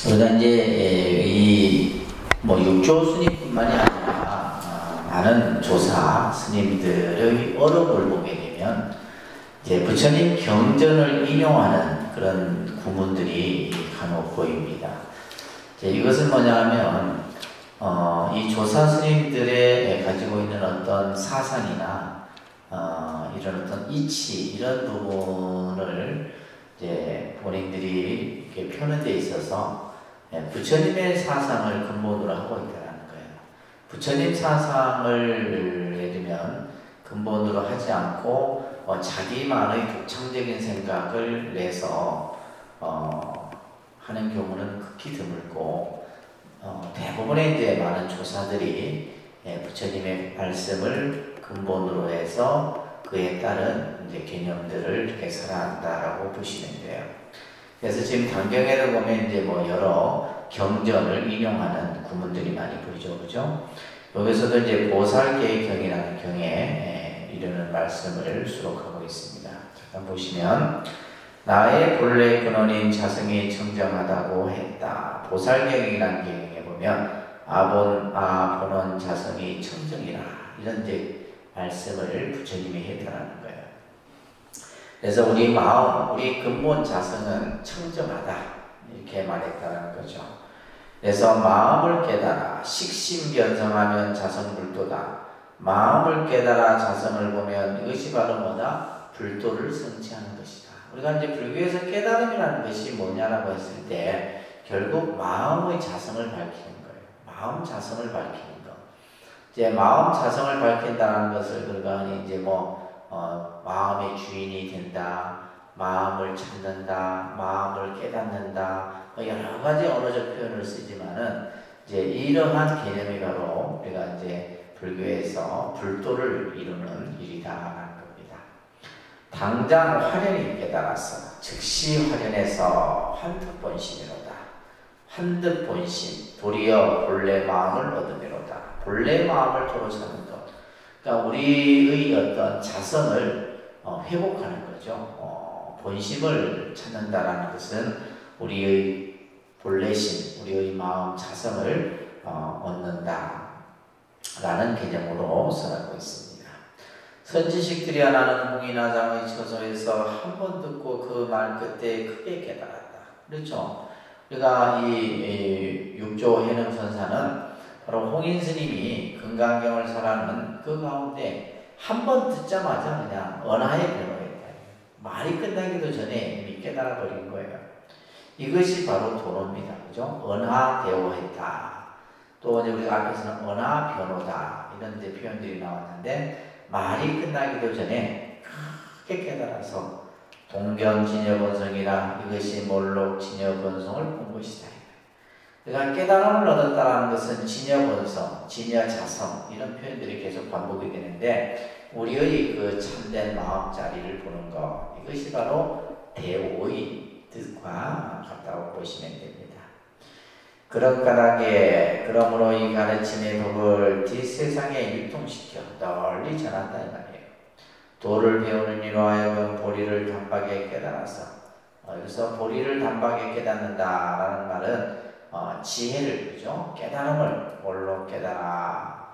우리가 이제 이뭐 육조 스님뿐만이 아니라 많은 조사 스님들의 어록을 보게 되면 이제 부처님 경전을 인용하는 그런 구문들이 간혹 보입니다. 이제 이것은 뭐냐면 이 조사 스님들의 가지고 있는 어떤 사상이나 이런 어떤 이치 이런 부분을 이제 본인들이 이렇게 표현한 데 있어서 부처님의 사상을 근본으로 하고 있다는 거예요. 부처님 사상을 예를 들면 근본으로 하지 않고 자기만의 독창적인 생각을 내서 하는 경우는 극히 드물고 대부분의 이제 많은 조사들이 부처님의 말씀을 근본으로 해서 그에 따른 이제 개념들을 이렇게 설한다라고 보시면 돼요. 그래서 지금 단경에도 보면 이제 뭐 여러 경전을 인용하는 구문들이 많이 보이죠, 그죠? 여기서도 이제 보살계경이라는 경에 이르는 말씀을 수록하고 있습니다. 잠깐 보시면 나의 본래 근원인 자성이 청정하다고 했다. 보살경이라는 경에 보면 본원 자성이 청정이라 이런 이제 말씀을 부처님이 했다는 거예요. 그래서 우리 마음, 우리 근본 자성은 청정하다 이렇게 말했다는 거죠. 그래서 마음을 깨달아 식심견성하면 자성불도다. 마음을 깨달아 자성을 보면 이것이 바로 뭐다? 불도를 성취하는 것이다. 우리가 이제 불교에서 깨달음이라는 것이 뭐냐라고 했을 때 결국 마음의 자성을 밝히는 거예요. 마음 자성을 밝히는 거. 이제 마음 자성을 밝힌다는 것을 그러니까 이제 마음의 주인이 된다, 마음을 찾는다, 마음을 깨닫는다, 여러 가지 언어적 표현을 쓰지만은 이제 이러한 개념이 바로 우리가 이제 불교에서 불도를 이루는 일이다라는 겁니다. 당장 화련히 깨달았어. 즉시 화련해서 한득본심이로다. 한득본심, 도리어 본래 마음을 얻으미로다. 본래 마음을 도로 찾는 것. 그러니까 우리의 어떤 자성을 회복하는 거죠. 본심을 찾는다라는 것은 우리의 본래심, 우리의 마음 자성을 얻는다라는 개념으로 설하고 있습니다. 선지식들이 하나는 홍인화장의 처소에서 한 번 듣고 그 말 끝에 크게 깨달았다. 그렇죠? 우리가 이 육조 해능선사는 바로 홍인 스님이 금강경을 설하는 그 가운데 한 번 듣자마자 그냥 언하에 변호했다. 말이 끝나기도 전에 이미 깨달아 버린 거예요. 이것이 바로 도노입니다. 그죠? 언하대오했다. 또 이제 우리 앞에서는 언하변호다. 이런 이제 표현들이 나왔는데 말이 끝나기도 전에 크게 깨달아서 동견진여본성이라 이것이 몰록 진여본성을 본 것이다. 그러니까 깨달음을 얻었다는 것은 진여본성, 진여자성 이런 표현들이 계속 반복이 되는데 우리의 그 참된 마음자리를 보는 것 이것이 바로 대오의 뜻과 같다고 보시면 됩니다. 그런 까닭에 그러므로 이 가르침의 법을 뒷세상에 유통시켜 널리 전한다 이 말이에요. 도를 배우는 이로 하여금 보리를 단박에 깨달아서 여기서 보리를 단박에 깨닫는다라는 말은 지혜를 그죠? 깨달음을 뭘로 깨달아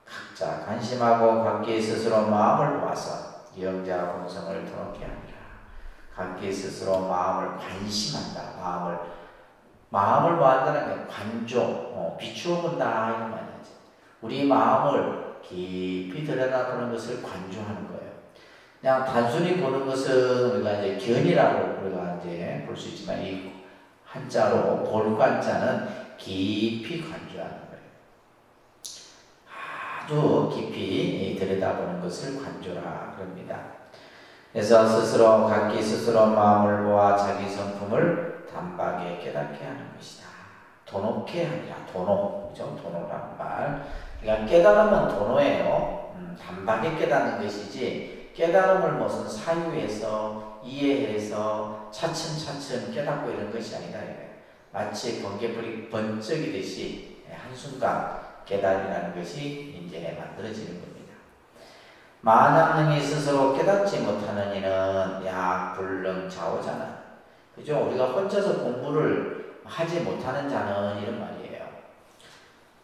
각자 관심하고 각기 스스로 마음을 모아서 영자 본성을 드럽게 합니다. 각기 스스로 마음을 관심한다. 마음을 모한다는 게 관조, 비추어 본다 이런 말이지. 우리 마음을 깊이 들여다보는 것을 관조하는 거예요. 그냥 단순히 보는 것은 우리가 이제 견이라고 우리가 이제 볼 수 있지만 이 한자로 볼관자는 깊이 관조하는 거예요. 아주 깊이 들여다보는 것을 관조라 그럽니다. 그래서 각기 스스로 마음을 모아 자기 성품을 단박에 깨닫게 하는 것이다. 도노케 아니라 도노, 그죠? 도노라는 말. 그러니까 깨달음은 도노예요. 단박에 깨닫는 것이지 깨달음을 무슨 사유해서 이해해서 차츰차츰 깨닫고 이런 것이 아니다. 마치 번개불이 번쩍이듯이 한순간 깨달음이라는 것이 이제 만들어지는 겁니다. 만약 능히 스스로 깨닫지 못하는 이는 약불능 좌우잖아. 그죠? 우리가 혼자서 공부를 하지 못하는 자는 이런 말이에요.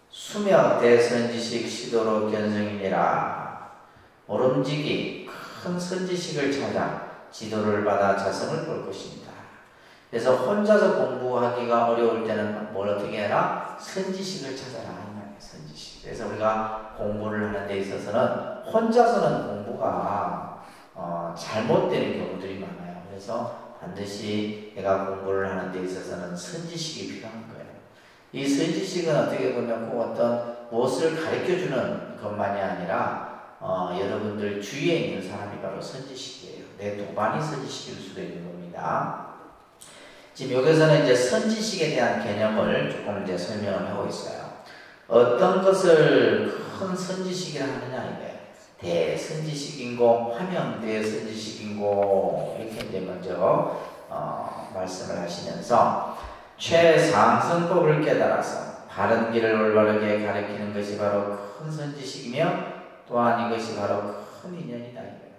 수명 대선지식 시도로 견성이니라. 모름지기 큰 선지식을 찾아 지도를 받아 자성을 볼 것입니다. 그래서 혼자서 공부하기가 어려울 때는 뭘 어떻게 해라? 선지식을 찾아라 이 말이에요. 선지식. 그래서 우리가 공부를 하는 데 있어서는 혼자서는 공부가 잘못되는 경우들이 많아요. 그래서 반드시 내가 공부를 하는 데 있어서는 선지식이 필요한 거예요. 이 선지식은 어떻게 보면 꼭 어떤 무엇을 가르쳐주는 것만이 아니라 여러분들 주위에 있는 사람이 바로 선지식이에요. 내 동반이 선지식일 수도 있는 겁니다. 지금 여기서는 이제 선지식에 대한 개념을 조금 이제 설명을 하고 있어요. 어떤 것을 큰 선지식이라 하느냐 이게 대선지식인고 화명 대선지식인고 이렇게 이제 먼저 말씀을 하시면서 최상승법을 깨달아서 바른 길을 올바르게 가르치는 것이 바로 큰 선지식이며 또한 이것이 바로 큰 인연이다 이거예요.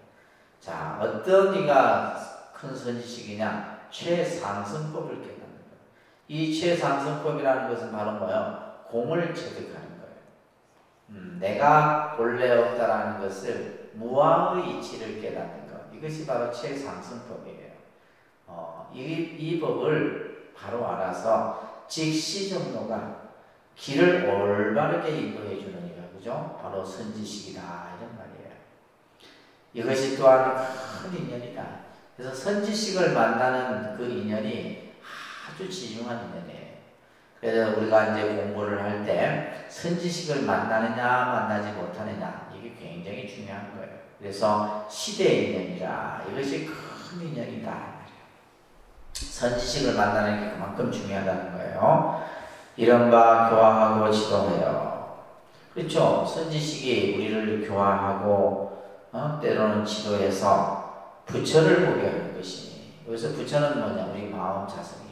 자, 어떤 이가 큰 선지식이냐? 최상승법을 깨닫는 거예요. 이 최상승법이라는 것은 바로 뭐예요? 공을 체득하는 거예요. 내가 본래 없다라는 것을 무아의 이치를 깨닫는 것. 이것이 바로 최상승법이에요. 이 법을 바로 알아서 직시정로가 길을 올바르게 인도해 주는 이가 그죠? 바로 선지식이다 이런 말이에요. 이것이 또한 큰 인연이다. 그래서 선지식을 만나는 그 인연이 아주 지중한 인연이에요. 그래서 우리가 이제 공부를 할 때 선지식을 만나느냐 만나지 못하느냐 이게 굉장히 중요한 거예요. 그래서 시대의 인연이라 이것이 큰 인연이다. 선지식을 만나는 게 그만큼 중요하다는 거예요. 이런 바 교화하고 지도해요. 그렇죠. 선지식이 우리를 교화하고 때로는 지도해서 부처를 보게 하는 것이. 여기서 부처는 뭐냐? 우리 마음 자성이에요.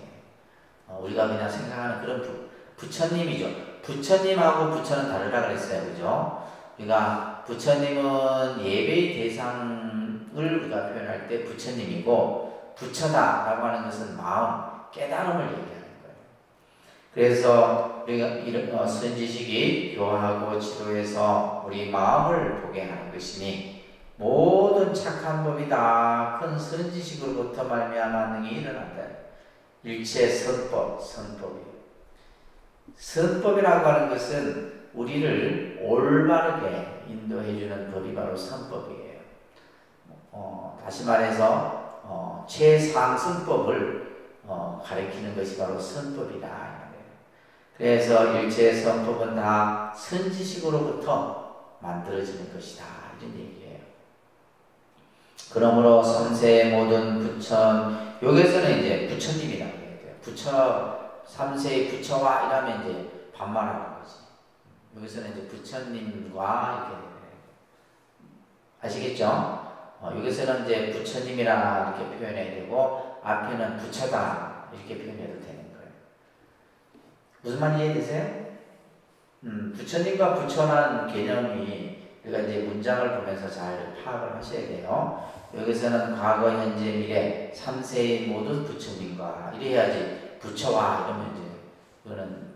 우리가 그냥 생각하는 그런 부처님이죠. 부처님하고 부처는 다르다 그랬어요. 그죠? 우리가 부처님은 예배의 대상을 우리가 표현할 때 부처님이고 부처다라고 하는 것은 마음, 깨달음을 얘기하는 거예요. 그래서 우리가 이런 선지식이 교화하고 지도해서 우리 마음을 보게 하는 것이니 모든 착한 법이다. 큰 선지식으로부터 말미암아 능히 일어난다. 일체 선법, 선법이에요. 선법이라고 하는 것은 우리를 올바르게 인도해주는 법이 바로 선법이에요. 다시 말해서 최상승법을 가리키는 것이 바로 선법이다. 그래서 일체 선법은 다 선지식으로부터 만들어지는 것이다. 이런 얘기예요. 그러므로 삼세의 모든 부처, 여기서는 이제 부처님이라고 해야 돼요. 부처, 삼세의 부처와 이러면 이제 반말하는 거지. 여기서는 이제 부처님과 이렇게 아시겠죠? 여기서는 이제 부처님이라 이렇게 표현해야 되고 앞에는 부처다 이렇게 표현해도 되는 거예요. 무슨 말인지 이해되세요? 부처님과 부처라는 개념이 우리가 이제 문장을 보면서 잘 파악을 하셔야 돼요. 여기서는 과거, 현재, 미래 3세의 모든 부처님과 이래야지 부처와 이러면 이제 이거는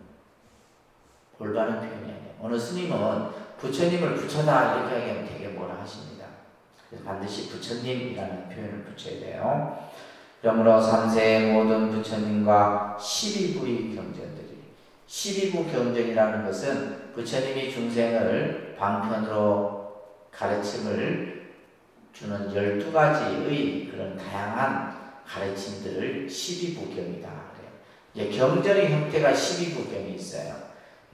올바른 표현이 아니에요. 어느 스님은 부처님을 부처다 이렇게 하면 되게 뭐라 하십니다. 그래서 반드시 부처님이라는 표현을 붙여야 돼요. 그러므로 3세의 모든 부처님과 12부의 경전들이 12부 경전이라는 것은 부처님이 중생을 방편으로 가르침을 주는 12가지의 그런 다양한 가르침들을 12부경이다. 그래요. 이제 경전의 형태가 12부경이 있어요.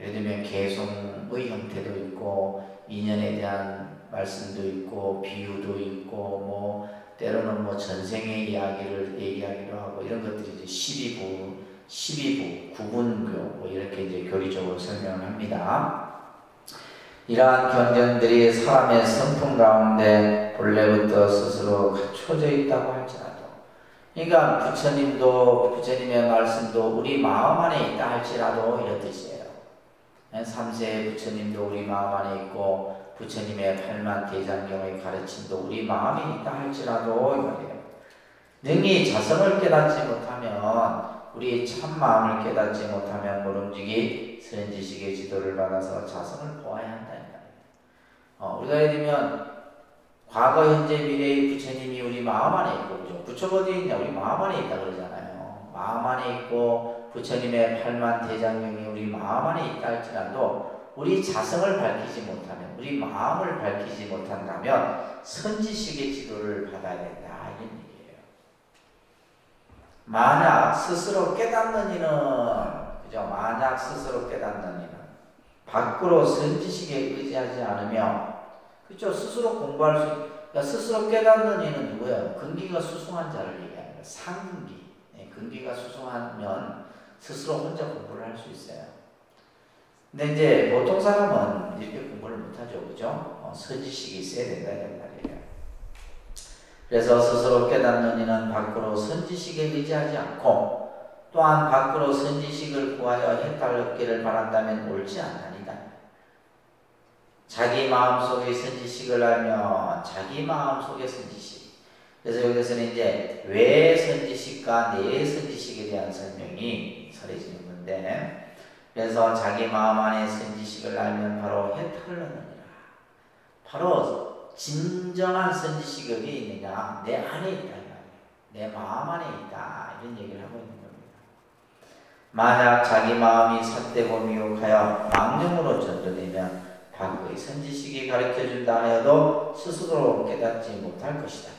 예를 들면 개송의 형태도 있고 인연에 대한 말씀도 있고 비유도 있고 뭐 때로는 뭐 전생의 이야기를 얘기하기도 하고 이런 것들이 이제 12부, 구분교 뭐 이렇게 이제 교리적으로 설명을 합니다. 이러한 경전들이 사람의 성품 가운데 본래부터 스스로 갖춰져 있다고 할지라도, 그러니까 부처님의 말씀도 우리 마음 안에 있다 할지라도 이런 뜻이에요. 3세의 부처님도 우리 마음 안에 있고 부처님의 8만 대장경의 가르침도 우리 마음에 있다 할지라도 이 말이에요. 능히 자성을 깨닫지 못하면 우리 참 마음을 깨닫지 못하면 모름지기 선지식의 지도를 받아서 자성을 보아야 한다는 거예요. 우리가 예를 들면 과거, 현재, 미래의 부처님이 우리 마음 안에 있고, 그죠? 부처가 어디에 있냐? 우리 마음 안에 있다 그러잖아요. 마음 안에 있고 부처님의 팔만 대장경이 우리 마음 안에 있다 할지라도 우리 자성을 밝히지 못하면, 우리 마음을 밝히지 못한다면 선지식의 지도를 받아야 된다 이런 얘기예요. 만약 스스로 깨닫는 이는, 그죠? 만약 스스로 깨닫는 이는 밖으로 선지식에 의지하지 않으며, 그죠? 스스로 공부할 수, 그러니까 스스로 깨닫는 이는 누구예요? 근기가 수승한 자를 얘기하는 거예요. 상근기. 근기가 수승하면 스스로 혼자 공부를 할 수 있어요. 근데 이제 보통 사람은 이렇게 공부를 못하죠, 그죠? 선지식이 있어야 된다 이런 말이에요. 그래서 스스로 깨닫는 이는 밖으로 선지식에 의지하지 않고 또한 밖으로 선지식을 구하여 혜택을 얻기를 바란다면 옳지 않나이다. 자기 마음속의 선지식을 알면 자기 마음속의 선지식. 그래서 여기서는 이제 외 선지식과 내 선지식에 대한 설명이 설해지는 건데, 그래서 자기 마음 안에 선지식을 알면 바로 혜택을 얻느니라. 바로 진정한 선지식이 어디에 있느냐? 내 안에 있다. 내 마음 안에 있다. 이런 얘기를 하고 있는 겁니다. 만약 자기 마음이 삿되고 미혹하여 망령으로 전도되면 밖의 선지식이 가르쳐준다 하여도 스스로 깨닫지 못할 것이다.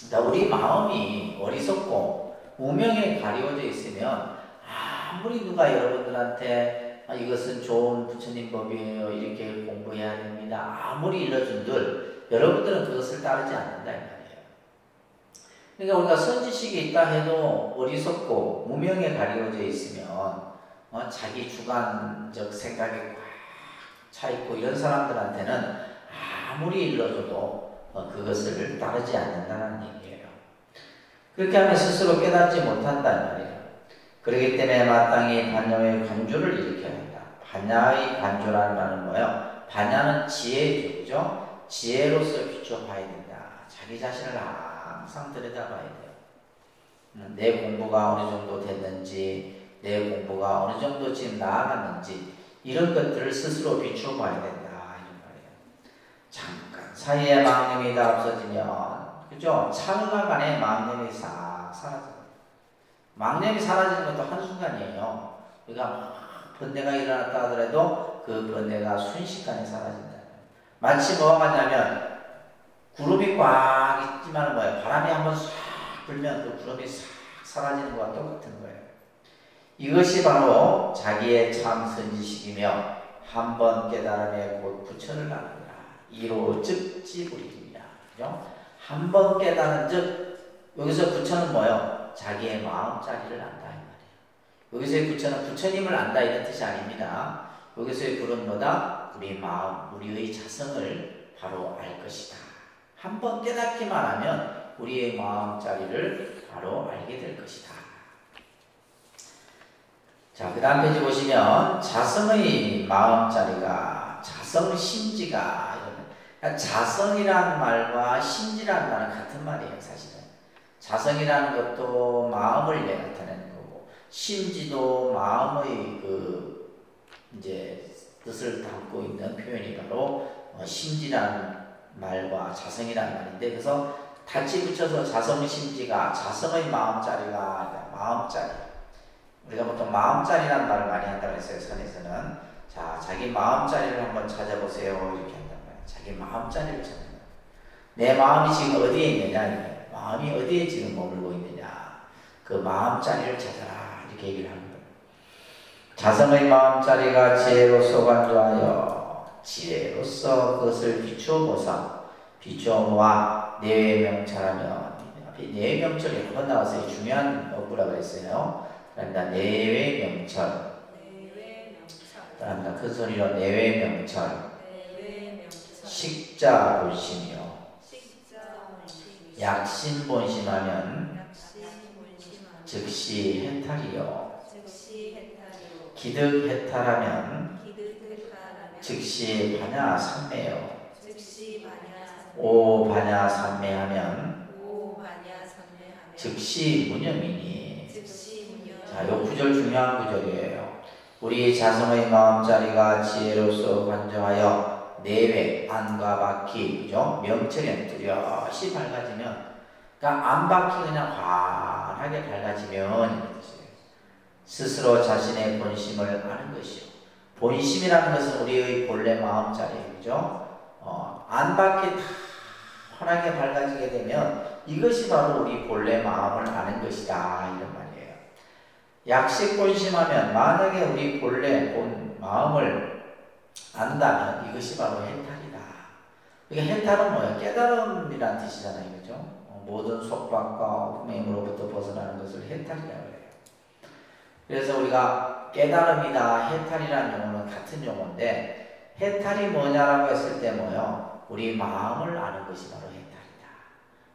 그러니까 우리 마음이 어리석고 무명에 가리워져 있으면 아무리 누가 여러분들한테 이것은 좋은 부처님 법이에요, 이렇게 공부해야 됩니다, 아무리 일러준들 여러분들은 그것을 따르지 않는다 이 말이에요. 그러니까 우리가 선지식이 있다 해도 어리석고 무명에 가리워져 있으면 자기 주관적 생각이 꽉 차있고 이런 사람들한테는 아무리 일러줘도 그것을 따르지 않는다는 얘기예요. 그렇게 하면 스스로 깨닫지 못한다는 말이에요. 그렇기 때문에 마땅히 반야의 관조를 일으켜야 한다. 반야의 관조라는 말은 뭐예요? 반야는 지혜죠, 그죠? 지혜로서 비춰봐야 된다. 자기 자신을 항상 들여다봐야 돼요. 내 공부가 어느 정도 됐는지, 내 공부가 어느 정도 지금 나아갔는지 이런 것들을 스스로 비춰봐야 된다 이런 말이에요. 잠깐 사이에 망념이 다 없어지면, 그죠? 찰나간에 망념이 싹 사라져요. 망념이 사라지는 것도 한순간이에요. 그러니까 막 번뇌가 일어났다 하더라도 그 번뇌가 순식간에 사라진다. 마치 뭐가 같냐면 구름이 꽉 있지만 뭐예요? 바람이 한번 싹 불면 그 구름이 싹 사라지는 것과 똑같은 거예요. 이것이 바로 자기의 참 선지식이며 한 번 깨달음에 곧 부처를 나누니라. 이로 즉 지불이니라. 그죠? 한 번 깨달은 즉, 여기서 부처는 뭐예요? 자기의 마음자리를 안다 이 말이에요. 여기서의 부처는 부처님을 안다 이런 뜻이 아닙니다. 여기서의 불은 뭐다? 우리 마음, 우리의 자성을 바로 알 것이다. 한 번 깨닫기만 하면 우리의 마음자리를 바로 알게 될 것이다. 자, 그 다음 페이지 보시면 자성의 마음자리가, 자성심지가, 그러니까 자성이라는 말과 심지라는 말은 같은 말이에요, 사실은. 자성이라는 것도 마음을 나타내는 거고, 심지도 마음의 이제 뜻을 담고 있는 표현이 바로 심지라는 말과 자성이라는 말인데, 그래서 같이 붙여서 자성심지가, 자성의 마음자리가, 마음자리. 우리가 보통 마음자리라는 말을 많이 한다고 했어요, 선에서는. 자, 자기 마음자리를 한번 찾아보세요. 이렇게 한단 말이에요. 자기 마음자리를 찾는 거예요. 내 마음이 지금 어디에 있느냐, 마음이 어디에 지금 머물고 있느냐, 그 마음자리를 찾아라. 이렇게 얘기를 하는 거예요. 자성의 마음자리가 지혜로서 관조하여 지혜로서 그것을 비추어보사, 비추어모아 내외명철하면, 앞에 내외명철이 한 번 나와서 중요한 어구라 그랬어요. 그다음에 내외명철. 그다음에 큰 소리로 내외명철. 식자본심이요. 약심본심하면 즉시 해탈이요. 기득해탈하면 즉시 반야삼매요. 오반야삼매하면 즉시 무념이니. 즉시 무념. 자, 요 구절 중요한 구절이에요. 우리 자성의 마음자리가 지혜로서 관조하여 내외 안과 바퀴, 그죠? 명철에 뚜렷이 밝아지면, 그러니까 안 바퀴 그냥 환하게 밝아지면 이런 뜻이에요. 스스로 자신의 본심을 아는 것이요. 본심이라는 것은 우리의 본래 마음자리예요, 그죠? 안 바퀴 다 환하게 밝아지게 되면 이것이 바로 우리 본래 마음을 아는 것이다, 이런 말이에요. 약식 본심하면 만약에 우리 본래 본 마음을 안다면 이것이 바로 해탈이다. 그러니까 해탈은 뭐예요? 깨달음이란 뜻이잖아요, 그죠? 모든 속박과 흠행으로부터 벗어나는 것을 해탈이라고 해요. 그래서 우리가 깨달음이다, 해탈이라는 용어는 같은 용어인데, 해탈이 뭐냐라고 했을 때 뭐예요? 우리 마음을 아는 것이 바로 해탈이다.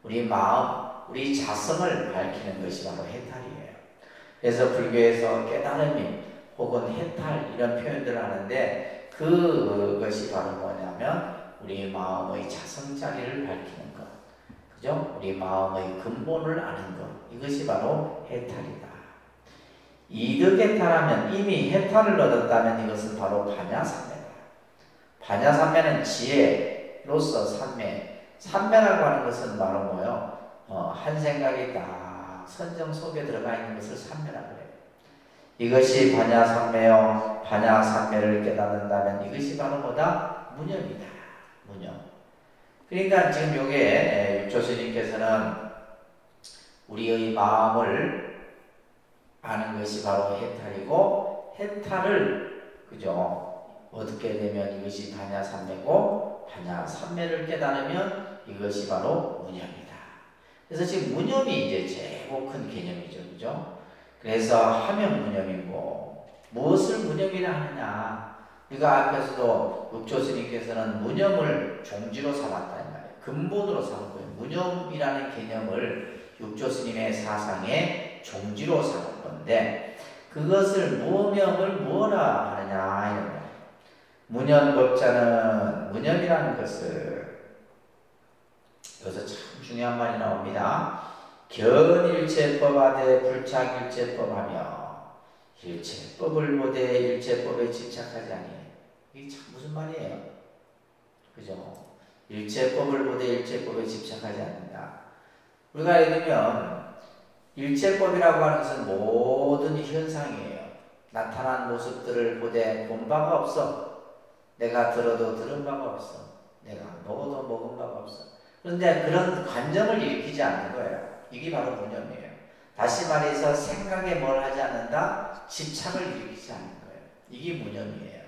우리 마음, 우리 자성을 밝히는 것이 바로 해탈이에요. 그래서 불교에서 깨달음이 혹은 해탈 이런 표현들을 하는데, 그것이 바로 뭐냐면 우리 마음의 자성자리를 밝히는 것, 그죠? 우리 마음의 근본을 아는 것, 이것이 바로 해탈이다. 이득 해탈하면, 이미 해탈을 얻었다면 이것은 바로 반야삼매다. 반야삼매는 지혜로서 삼매. 삼매라고 하는 것은 바로 뭐요? 한 생각이 딱 선정 속에 들어가 있는 것을 삼매라고 해요. 이것이 반야삼매요. 반야삼매를 깨닫는다면 이것이 바로 뭐다? 무념이다. 무념. 그러니까 지금 요게 육조스님께서는 우리의 마음을 아는 것이 바로 해탈이고, 해탈을, 그죠? 얻게 되면 이것이 반야삼매고, 반야삼매를 깨달으면 이것이 바로 무념이다. 그래서 지금 무념이 이제 제일 큰 개념이죠, 그죠? 그래서 하면 무념이고, 무엇을 무념이라 하느냐? 우리가 앞에서도 육조스님께서는 무념을 종지로 삼았다는 말이에요. 근본으로 삼은 거예요. 무념이라는 개념을 육조스님의 사상의 종지로 삼은 건데, 그것을 무념을 뭐라 하느냐 이런 거예요. 무념법자는, 무념이라는 것을, 여기서 참 중요한 말이 나옵니다. 견일체법하되 불착일체법하며 일체법을 보되 일체법에 집착하지 아니해. 이게 참 무슨 말이에요? 그죠? 일체법을 보되 일체법에 집착하지 않는다. 우리가 예를 들면 일체법이라고 하는 것은 모든 현상이에요. 나타난 모습들을 보되 본 바가 없어. 내가 들어도 들은 바가 없어. 내가 먹어도 먹은 바가 없어. 그런데 그런 관점을 일으키지 않는 거예요. 이게 바로 무념이에요. 다시 말해서 생각에 뭘 하지 않는다? 집착을 일으키지 않는 거예요. 이게 무념이에요.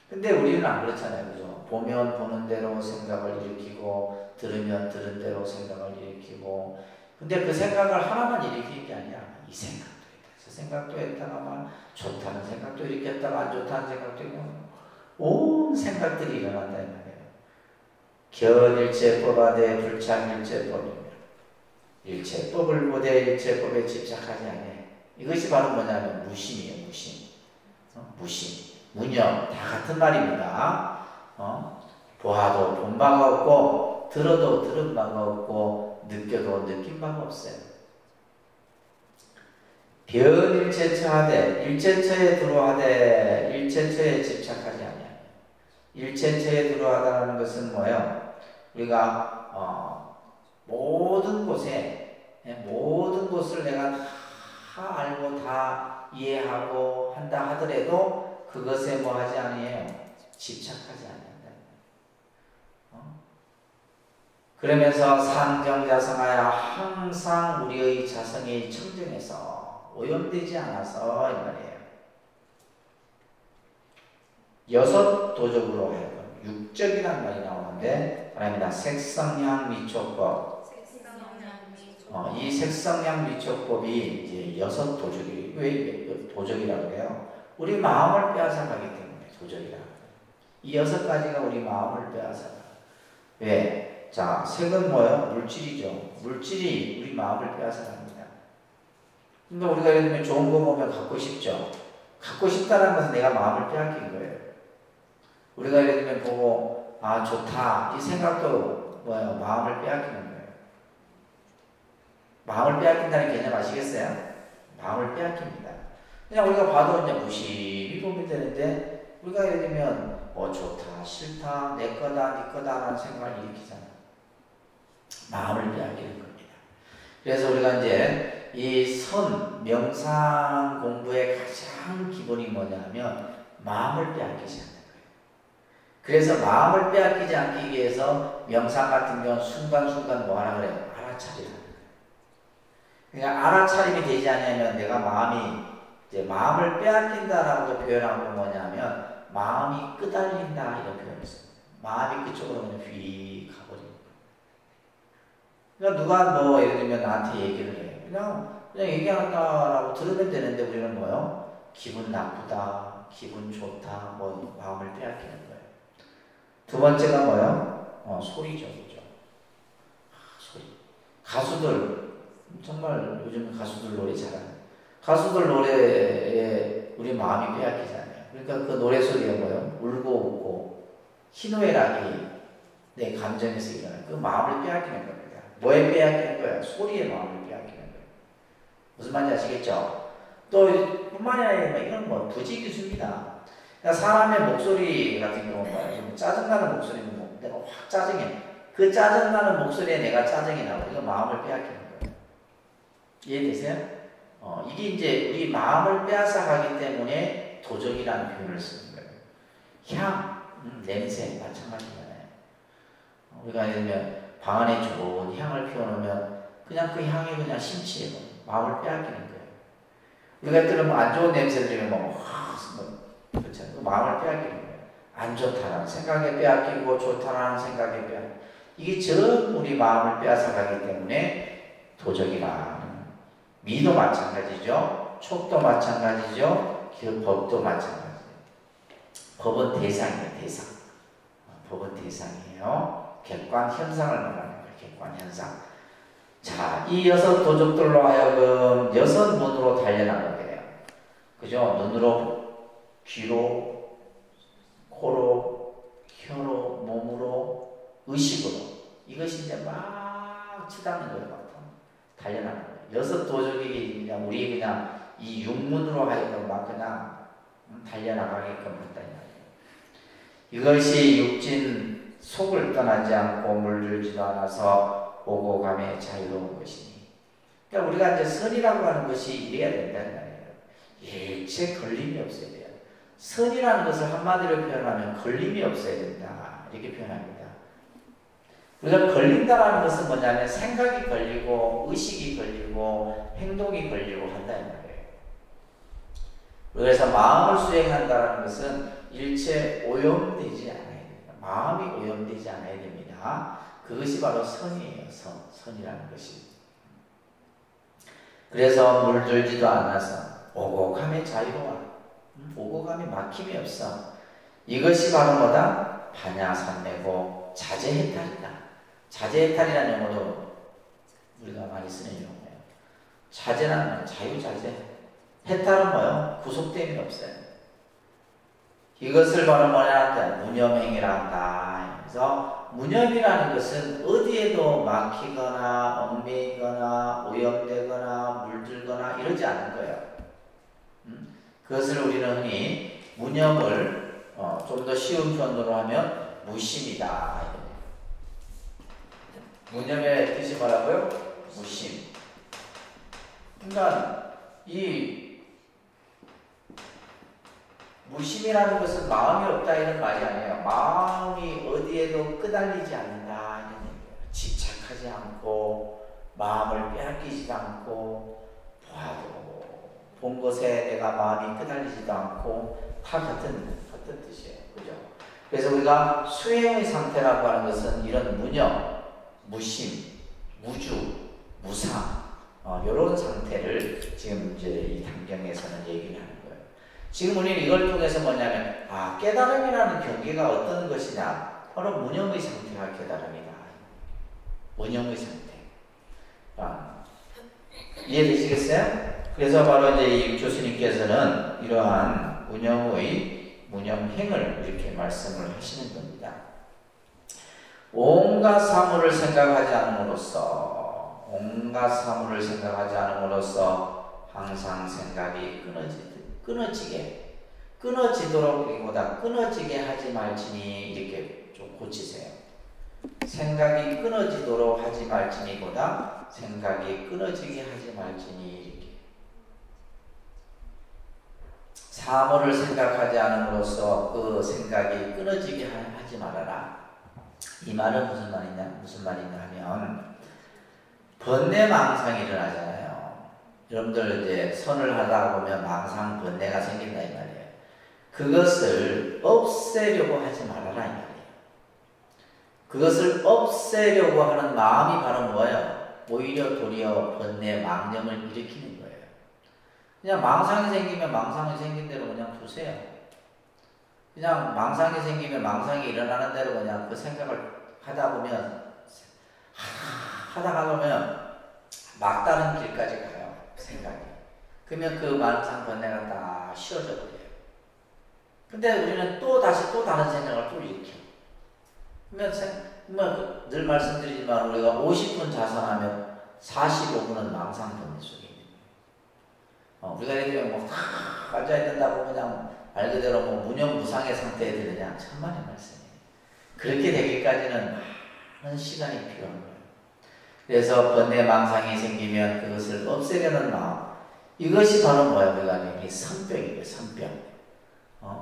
근데 우리는 안 그렇잖아요, 그죠? 보면 보는 대로 생각을 일으키고, 들으면 들은 대로 생각을 일으키고, 근데 그 생각을 하나만 일으키는 게 아니야. 이 생각도 했다, 저 생각도 했다가 막 좋다는 생각도 일으켰다가 안 좋다는 생각도 있고, 온 생각들이 일어난다 이 말이에요. 견일체법하되 불착일체법이며 일체법을 보되 일체법에 집착하지 아니해. 이것이 바로 뭐냐면 무심이에요. 무심. 무심, 무념 다 같은 말입니다. 보아도 본 바가 없고, 들어도 들은 바가 없고, 느껴도 느낀 바가 없어요. 변일체처하되 일체처에 들어하되 일체처에 집착하지 아니하며. 일체처에 들어하다는 것은 뭐예요? 우리가 모든 것을 내가 다 알고 다 이해하고 한다 하더라도 그것에 뭐 하지 아니에요? 집착하지 않는다. 그러면서 상정자성하여 항상 우리의 자성이 청정해서 오염되지 않아서 이 말이에요. 여섯 도적으로 하여금 육적이라는 말이 나오는데, 바랍니다. 색성향 미촉법. 이 색성향 미촉법이 이제 여섯 도적이, 왜 도적이라고 해요? 우리 마음을 빼앗아가기 때문에 도적이라고 해요. 이 여섯 가지가 우리 마음을 빼앗아가. 왜? 자, 색은 뭐예요? 물질이죠. 물질이 우리 마음을 빼앗아갑니다. 그러니까 우리가 예를 들면 좋은 거 보면 갖고 싶죠. 갖고 싶다는 것은 내가 마음을 빼앗긴 거예요. 우리가 예를 들면 보고 아 좋다 이 생각도 뭐예요? 마음을 빼앗기는 거예요. 마음을 빼앗긴다는 개념 아시겠어요? 마음을 빼앗깁니다. 그냥 우리가 봐도 이제 무심히 보면 되는데 우리가 예를 들면 뭐 좋다, 싫다, 내 거다, 네 거다라는 생각을 일으키잖아. 마음을 빼앗기는 겁니다. 그래서 우리가 이제 이 명상 공부의 가장 기본이 뭐냐면 마음을 빼앗기지 않는 거예요. 그래서 마음을 빼앗기지 않기 위해서 명상 같은 경우는 순간순간 뭐 하라 그래요? 알아차리라는 거예요. 그러니까 알아차림이 되지 않으면 내가 마음을 빼앗긴다라고 표현한 건 뭐냐면 마음이 끄달린다 이런 표현을 써요. 마음이 그쪽으로 그냥 휙 가버리는 거예요. 그러니까 누가 뭐 예를 들면 나한테 얘기를 해요. 그냥 얘기한다라고 들으면 되는데 우리는 뭐요? 기분 나쁘다, 기분 좋다, 뭐 마음을 빼앗기는 거예요. 두 번째가 뭐요? 소리죠, 그죠? 소리. 가수들 정말 요즘 가수들 노래 잘하는. 가수들 노래에 우리 마음이 빼앗기잖아요. 그러니까 그 노래 소리가 뭐예요? 울고 웃고 희노애락이 내 감정에서 일어나요. 그 마음을 빼앗기는 겁니다. 뭐에 빼앗기는 거예요? 소리에 마음을 빼앗기는 거예요. 무슨 말인지 아시겠죠? 또 뿐만이 아니라 이건 뭐 부지기수입니다. 그러니까 사람의 목소리 같은 경우는 짜증나는 목소리는 뭐 내가 확 짜증해. 그 짜증나는 목소리에 내가 짜증이 나고 이거 마음을 빼앗기는 거예요. 이해되세요? 이게 이제 우리 마음을 빼앗아 가기 때문에 도적이라는 표현을 쓰는 거예요. 향, 냄새 마찬가지잖아요. 우리가 예를 들면 방 안에 좋은 향을 피워놓으면 그냥 그 향이 그냥 심취해 마음을 빼앗기는 거예요. 우리가 들으면 안 좋은 냄새 들으면 그렇죠. 그 마음을 빼앗기는 거예요. 안 좋다라는 생각에 빼앗기고 좋다라는 생각에 빼앗기고 이게 전부 우리 마음을 빼앗아 가기 때문에 도적이라. 미도 마찬가지죠. 촉도 마찬가지죠. 법도 마찬가지예요. 법은 대상이에요. 대상. 법은 대상이에요. 객관 현상을 말하는 거예요. 객관 현상. 자, 이 6 도적들로 하여금 6 문으로 달려나가게 돼요. 그죠? 눈으로, 귀로, 코로, 혀로, 몸으로, 의식으로. 이것이 이제 막 치닫는 거예요. 막 달려나가는 거예요. 6 도적이 그냥 우리 그냥 이 육문으로 하여금 막 그냥 달려나가게끔 했다. 이것이 육진 속을 떠나지 않고 물들지도 않아서 오고 감에 자유로운 것이니. 그러니까 우리가 이제 선이라고 하는 것이 이래야 된다는 말이에요. 일체 걸림이 없어야 돼요. 선이라는 것을 한마디로 표현하면 걸림이 없어야 된다. 이렇게 표현합니다. 우리가 걸린다라는 것은 뭐냐면 생각이 걸리고 의식이 걸리고 행동이 걸리고 한다는 말이에요. 그래서 마음을 수행한다는 것은 일체 오염되지 않아야 됩니다. 마음이 오염되지 않아야 됩니다. 그것이 바로 선이에요. 선이라는 것이. 그래서 물들지도 않아서 오고감에 자유로워. 오고감에 막힘이 없어. 이것이 바로 뭐다? 반야산매고 자제해탈이다. 자제해탈이라는 용어도 우리가 많이 쓰는 용어예요. 자제는 자유자재. 해탈은 뭐예요? 구속됨이 없어요. 이것을 바로 뭐냐 한다? 무념행위라 한다. 그래서 무념이라는 것은 어디에도 막히거나 얽매이거나 오염되거나 물들거나 이러지 않은 거예요. 그것을 우리는 흔히 무념을 좀 더 쉬운 표현으로 하면 무심이다. 무념의 뜻이 뭐라고요? 무심. 그러니까 이 무심이라는 것은 마음이 없다 이런 말이 아니에요. 마음이 어디에도 끄달리지 않는다 이런 얘기예요. 집착하지 않고 마음을 빼앗기지도 않고 본 것에 내가 마음이 끄달리지도 않고 다 같은 뜻이에요. 그죠? 그래서 우리가 수행의 상태라고 하는 것은 이런 무념, 무심, 무주, 무상 이런 상태를 지금 이제 이 단경에서는 얘기를 하는 거예요. 지금 우리는 이걸 통해서 뭐냐면 깨달음이라는 경계가 어떤 것이냐 바로 무념의 상태가 깨달음이다. 무념의 상태. 이해되시겠어요? 그래서 바로 이제 이 교수님께서는 이러한 무념행을 이렇게 말씀을 하시는 겁니다. 온갖 사물을 생각하지 않음으로써 온갖 사물을 생각하지 않음으로써 항상 생각이 끊어지도록 이보다 끊어지게 하지 말지니 이렇게 좀 고치세요. 생각이 끊어지도록 하지 말지니보다 생각이 끊어지게 하지 말지니 이렇게. 사물을 생각하지 않음으로써 그 생각이 끊어지게 하지 말아라. 이 말은 무슨 말이냐 하면 번뇌망상이 일어나잖아요. 여러분들 이제 선을 하다 보면 망상 번뇌가 생긴다 이 말이에요. 그것을 없애려고 하지 말아라 이 말이에요. 그것을 없애려고 하는 마음이 바로 뭐예요? 오히려 도리어 번뇌 망념을 일으키는 거예요. 그냥 망상이 생기면 망상이 생긴 대로 그냥 두세요. 그냥 망상이 생기면 망상이 일어나는 대로 그냥 그 생각을 하다 보면 막다른 길까지 가요. 생각이. 그러면 그 망상 번뇌가 다 쉬어져 버려요. 근데 우리는 또 다시 또 다른 생각을 또 일으켜. 그러면 늘 말씀드리지만 우리가 50분 자선하면 45분은 망상 번뇌 속에 있는 거예요. 우리가 예를 들면 다 앉아야 된다고 그냥 말 그대로 무념무상의 상태에 들으냐 천만의 말씀이에요. 그렇게 되기까지는 많은 시간이 필요한 거예요. 그래서 번뇌 망상이 생기면 그것을 없애려는 마음, 이것이 바로 뭐예요? 우리가 이 선병이에요. 선병.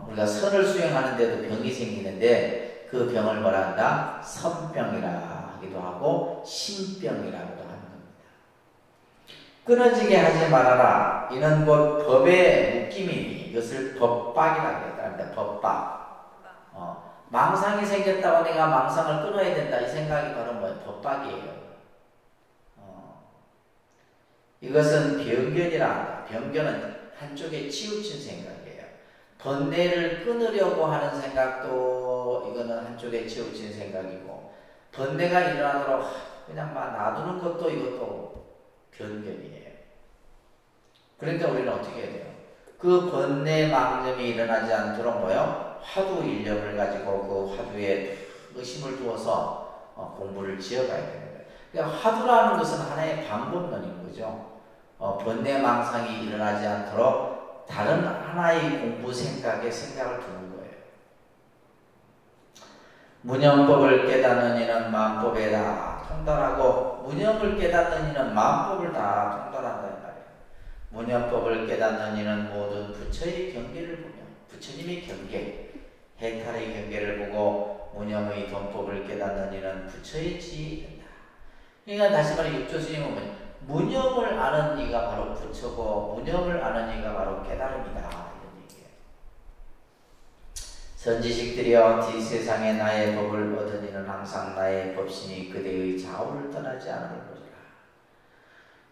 우리가 선을 수행하는데도 병이 생기는데 그 병을 뭐라 한다? 선병이라 하기도 하고 신병이라고도 하는 겁니다. 끊어지게 하지 말아라. 이는 곧 법의 묶임이니 이것을 법박이라고 했다. 법박. 망상이 생겼다고 내가 망상을 끊어야 된다. 이 생각이 바로 뭐예요? 법박이에요. 이것은 병견이라 한다. 병견은 한쪽에 치우친 생각이에요. 번뇌를 끊으려고 하는 생각도 이거는 한쪽에 치우친 생각이고, 번뇌가 일어나도록 그냥 막 놔두는 것도 이것도 변견이에요. 그러니까 우리는 어떻게 해야 돼요? 그 번뇌 망념이 일어나지 않도록 뭐요? 화두 일념을 가지고 그 화두에 의심을 두어서 공부를 지어가야 되는 거예요. 그러니까 화두라는 것은 하나의 방법론인 거죠. 번뇌 망상이 일어나지 않도록 다른 하나의 공부 생각에 생각을 두는 거예요. 무념법을 깨닫는 이는 마음법에다 통달하고 무념을 깨닫는 이는 마음법을 다 통달한다 이 말이에요. 무념법을 깨닫는 이는 모든 부처의 경계를 보며 부처님의 경계, 해탈의 경계를 보고 무념의 돈법을 깨닫는 이는 부처의 지혜에 된다. 그러니까 다시 말해 육조 스님은 뭐냐? 무념을 아는 이가 바로 부처고 무념을 아는 이가 바로 깨달음이다 이런 얘기예요. 선지식들이여 뒷세상에 나의 법을 얻은 이는 항상 나의 법신이 그대의 좌우를 떠나지 않을 것이라.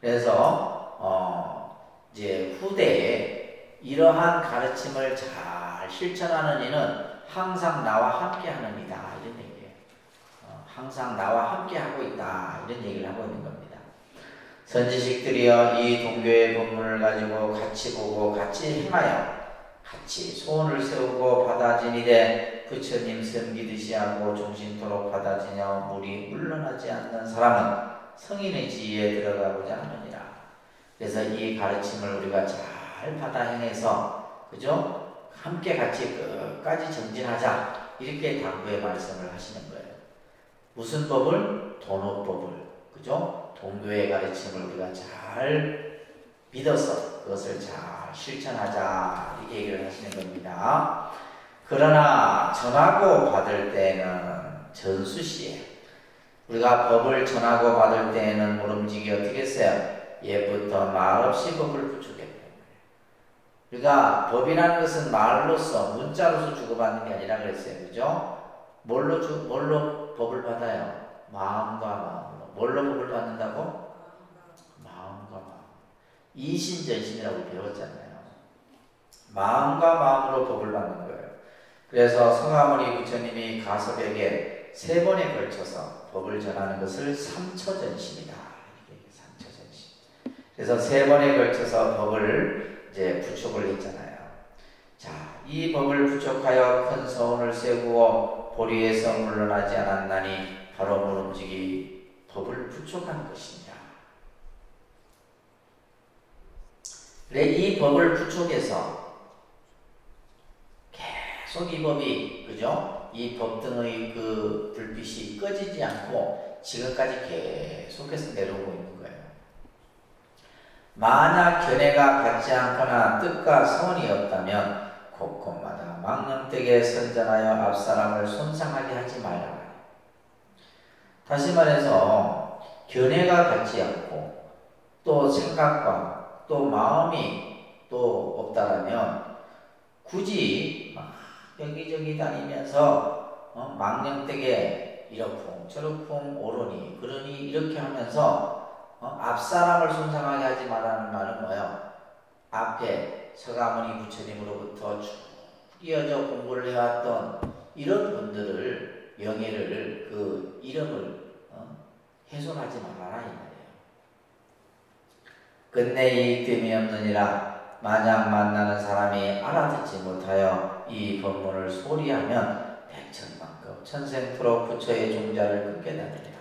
그래서 이제 후대에 이러한 가르침을 잘 실천하는 이는 항상 나와 함께하는 이다 이런 얘기예요. 항상 나와 함께하고 있다 이런 얘기를 하고 있는 겁니다. 선지식들이여 이 동교의 법문을 가지고 같이 보고 같이 행하여 같이 소원을 세우고 받아지니되 부처님 섬기듯이 하고 종신토록 받아지며 물이 물러나지 않는 사람은 성인의 지위에 들어가고자 하느니라. 그래서 이 가르침을 우리가 잘 받아 행해서 그죠? 함께 같이 끝까지 정진하자 이렇게 당부의 말씀을 하시는 거예요. 무슨 법을? 도노법을 그죠? 동교의 가르침을 우리가 잘 믿어서 그것을 잘 실천하자 이렇게 얘기를 하시는 겁니다. 그러나 전하고 받을 때는 전수시에 우리가 법을 전하고 받을 때에는 모름지기 어떻게 했어요? 예부터 말없이 법을 부축했다. 우리가 법이라는 것은 말로서 문자로서 주고받는 게 아니라 그랬어요. 그죠? 뭘로 법을 받아요? 마음과 마음으로. 뭘로 법을 받는다고? 마음과 마음. 이신전심이라고 배웠잖아요. 마음과 마음으로 법을 받는 거예요. 그래서 성아모니 부처님이 가섭에게 3번에 걸쳐서 법을 전하는 것을 삼처전심이다. 이게 삼처전심. 그래서 3번에 걸쳐서 법을 이제 부축을 했잖아요. 자, 이 법을 부축하여 큰 서원을 세우고 보리에서 물러나지 않았나니 바로 모름지기 법을 부축한 것이냐 그래, 이 법을 부축해서 계속 이 법이, 그죠? 이 법 등의 그 불빛이 꺼지지 않고 지금까지 계속해서 내려오고 있는 거예요. 만약 견해가 같지 않거나 뜻과 선이 없다면 곳곳마다 망령되게 선전하여 앞사람을 손상하게 하지 말라. 다시 말해서 견해가 같지 않고 또 생각과 또 마음이 또 없다라면 굳이 여기저기 다니면서 망령되게 이러쿵 저러쿵 오르니 그러니 이렇게 하면서 앞사람을 손상하게 하지 말라는 말은 뭐예요? 앞에 서가모니 부처님으로부터 쭉 이어져 공부를 해왔던 이런 분들을 영예를 그 이름을 훼손하지 말아라 이 말이에요. 끝내 이익됨이 없느니라. 만약 만나는 사람이 알아듣지 못하여 이 법문을 소리하면 백천만급 천생토록 부처의 종자를 끊게 되느니라.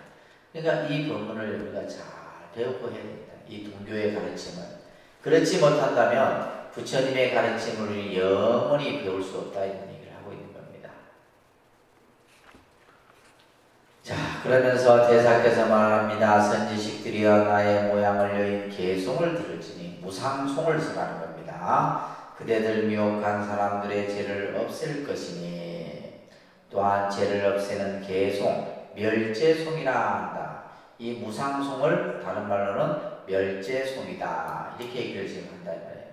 그러니까 이 법문을 우리가 잘 배우고 해야 됩니다. 이 동교의 가르침을. 그렇지 못한다면 부처님의 가르침을 영원히 배울 수 없다 이런 얘기를 하고 있는 겁니다. 자, 그러면서 대사께서 말합니다. 선지식들이여 나의 모양을 여인 개송을 들을지니 무상송을 쓰라는 겁니다. 그대들 미혹한 사람들의 죄를 없앨 것이니 또한 죄를 없애는 개송, 멸제송이라 한다. 이 무상송을 다른 말로는 멸제송이다. 이렇게 얘기를 지금 한다 이 말이에요.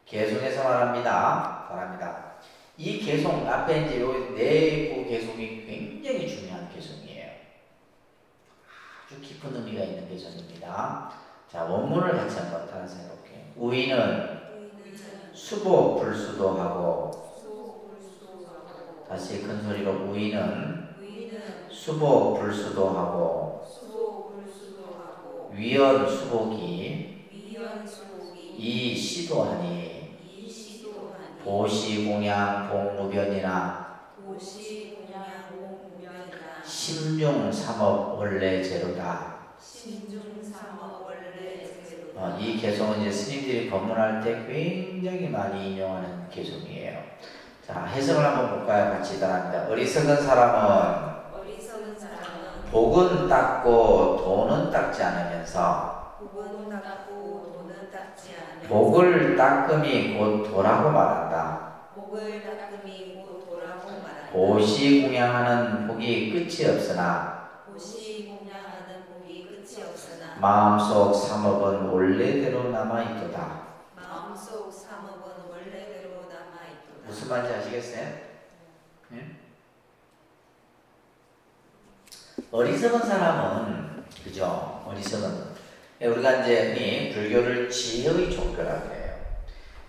개송에서 말합니다. 이 개송 앞에 이제 요 내부 개송이 굉장히 중요한 개송이에요. 아주 깊은 의미가 있는 개송입니다. 자, 원문을 같이 한번 따라서 해볼게요. 우이는 수보 불수도하고, 다시 큰 소리로 우이는 수보 불수도하고, 위헌 수복이 이 시도하니 보시공양 봉무변이나 심중삼업 원래 제로다. 이 개송은 이제 스님들이 법문할 때 굉장히 많이 인용하는 개송이에요. 자, 해석을 한번 볼까요? 같이 따라합니다. 어리석은 사람은 복은 닦고 돈은 닦지 않으면서 복을 닦음이 곧 도라고 말한다. 보시공양하는 복이 끝이 없으나 마음속 삼업은 원래대로 남아있도다. 무슨 말인지 아시겠어요? 네? 어리석은 사람은, 그죠? 어리석은. 우리가 이제 불교를 지혜의 종교라고 해요.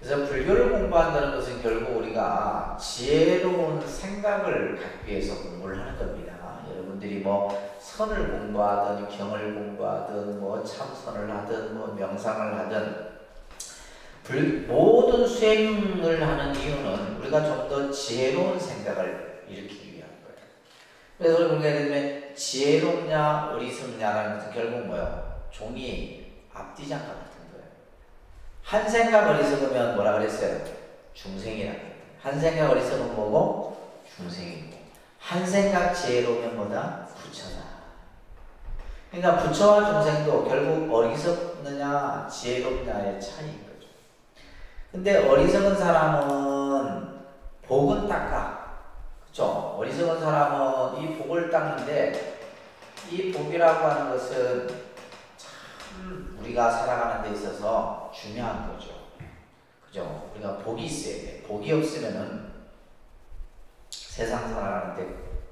그래서 불교를 공부한다는 것은 결국 우리가 지혜로운 생각을 갖기 위해서 공부를 하는 겁니다. 여러분들이 뭐 선을 공부하든 경을 공부하든 뭐 참선을 하든 뭐 명상을 하든 모든 수행을 하는 이유는 우리가 좀 더 지혜로운 생각을 일으키기 위한 거예요. 그래서 우리가 예를 들면 지혜롭냐 어리석냐라는 것은 결국 뭐예요? 종이 앞뒤장갑 같은 거예요. 한 생각 어리석으면 뭐라 그랬어요? 중생이라고 했어요. 한 생각 어리석으면 뭐고? 중생이고. 한 생각 지혜로우면 뭐다? 부처다. 그러니까 부처와 중생도 결국 어리석느냐 지혜롭냐의 차이인 거죠. 근데 어리석은 사람은 복은 닦아. 그쵸? 어리석은 사람은 이 복을 닦는데 이 복이라고 하는 것은 참 우리가 살아가는 데 있어서 중요한 거죠. 그죠? 우리가 복이 있어야 돼. 복이 없으면은 세상 살아가는데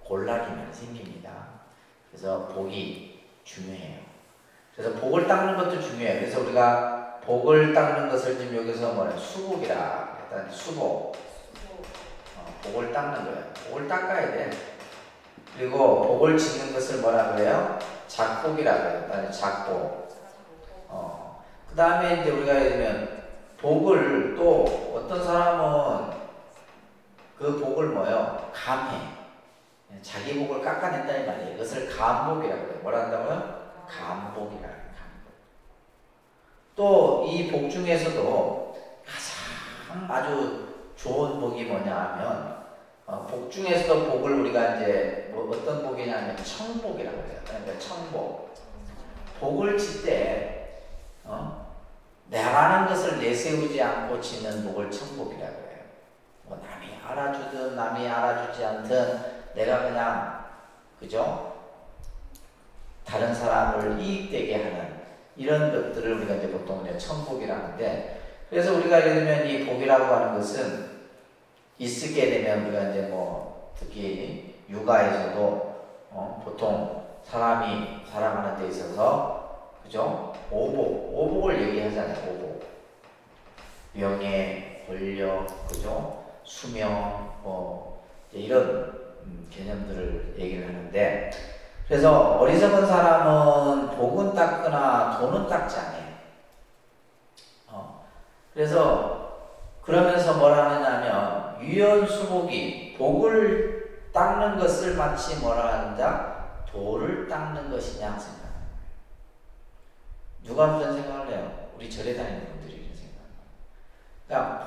곤란이 많이 생깁니다. 그래서 복이 중요해요. 그래서 복을 닦는 것도 중요해요. 그래서 우리가 복을 닦는 것을 지금 여기서 뭐냐 수복이라 일단 수복. 복을 닦는 거예요. 복을 닦아야 돼. 그리고 복을 짓는 것을 뭐라 그래요? 작복이라고 해요. 일단 작복. 그 다음에 이제 우리가 예를 들면 복을 또 어떤 사람은 그 복을 뭐예요? 감해. 자기 복을 깎아낸다 이 말이에요. 이것을 감복이라고 해요. 뭐라 한다고요? 감복이라고 해요. 감복. 또 이 복 중에서도 가장 아주 좋은 복이 뭐냐 하면 복 중에서도 복을 우리가 이제 뭐 어떤 복이냐면 청복이라고 해요. 그러니까 청복. 복을 질 때 내라는 것을 내세우지 않고 짓는 복을 청복이라고 해요. 뭐 남이 알아주든 남이 알아주지 않든 내가 그냥 그죠? 다른 사람을 이익되게 하는 이런 것들을 우리가 이제 보통 이제 청복이라는데, 그래서 우리가 예를 들면 이 복이라고 하는 것은 있게 되면 우리가 이제 뭐 특히 육아에서도 보통 사람이 살아가는 데 있어서 그죠? 오복을 얘기하잖아요. 오복. 명예, 권력, 그죠? 수명, 뭐 이런 개념들을 얘기를 하는데, 그래서 어리석은 사람은 복은 닦거나 돈은 닦지 않아요. 그래서 그러면서 뭐라 하느냐면 유연수복이 복을 닦는 것을 마치 뭐라 한다? 돌을 닦는 것이냐 생각합니다. 누가 그런 생각을 해요? 우리 절에 다니는 분들이 이런 생각합니다. 그러니까